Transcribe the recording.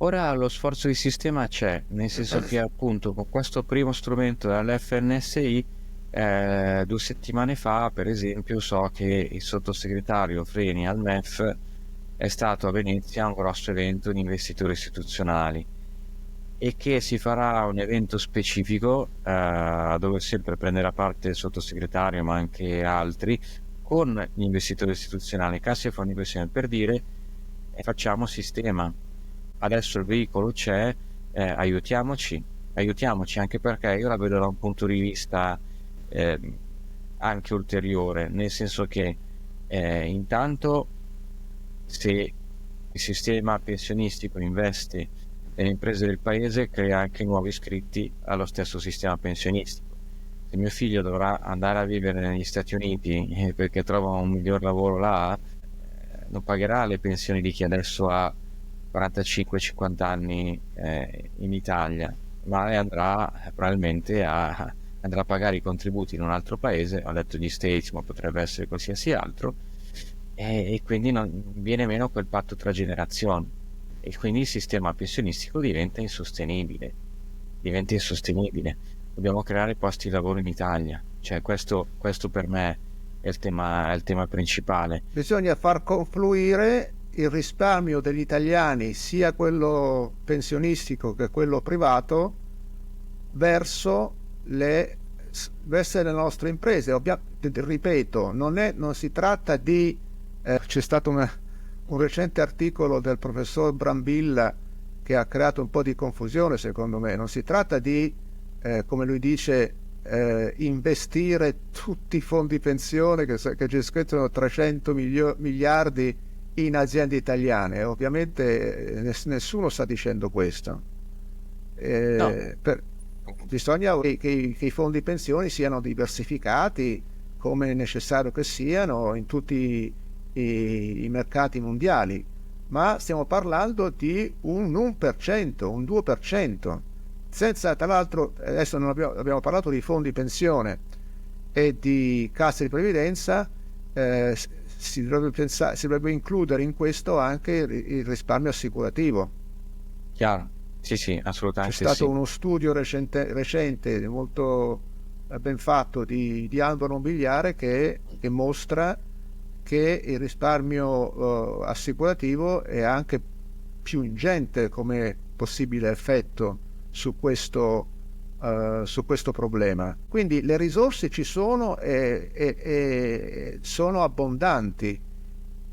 Ora lo sforzo di sistema c'è, nel senso che appunto con questo primo strumento dall'FNSI, 2 settimane fa, per esempio, so che il sottosegretario Freni al MEF è stato a Venezia a un grosso evento di investitori istituzionali e che si farà un evento specifico dove sempre prenderà parte il sottosegretario ma anche altri con gli investitori istituzionali, Cassa e Fondi Pensione, per dire facciamo sistema, adesso il veicolo c'è, aiutiamoci anche perché io la vedo da un punto di vista anche ulteriore, nel senso che intanto se il sistema pensionistico investe nelle imprese del paese crea anche nuovi iscritti allo stesso sistema pensionistico. Se mio figlio dovrà andare a vivere negli Stati Uniti perché trova un miglior lavoro là, non pagherà le pensioni di chi adesso ha 45-50 anni in Italia, ma andrà probabilmente andrà a pagare i contributi in un altro paese, ho detto gli States, ma potrebbe essere qualsiasi altro, e quindi non viene meno quel patto tra generazioni e quindi il sistema pensionistico diventa insostenibile. Dobbiamo creare posti di lavoro in Italia, cioè questo per me è il tema principale. Bisogna far confluire il risparmio degli italiani, sia quello pensionistico che quello privato, verso verso le nostre imprese. Ripeto, non si tratta di... c'è stato un recente articolo del professor Brambilla che ha creato un po' di confusione, secondo me. Non si tratta di, come lui dice, investire tutti i fondi pensione che gestiscono 300 miliardi in aziende italiane. Ovviamente nessuno sta dicendo questo. No, Bisogna che i fondi pensioni siano diversificati come è necessario che siano in tutti i mercati mondiali, ma stiamo parlando di un 1%, un 2%, senza, tra l'altro, adesso non abbiamo parlato di fondi pensione e di casse di previdenza, si dovrebbe includere in questo anche il risparmio assicurativo. chiaro, sì, C'è assolutamente stato sì. uno studio recente molto ben fatto di Alvaro Mobiliare che mostra che il risparmio assicurativo è anche più ingente come possibile effetto su questo problema. Quindi le risorse ci sono e sono abbondanti.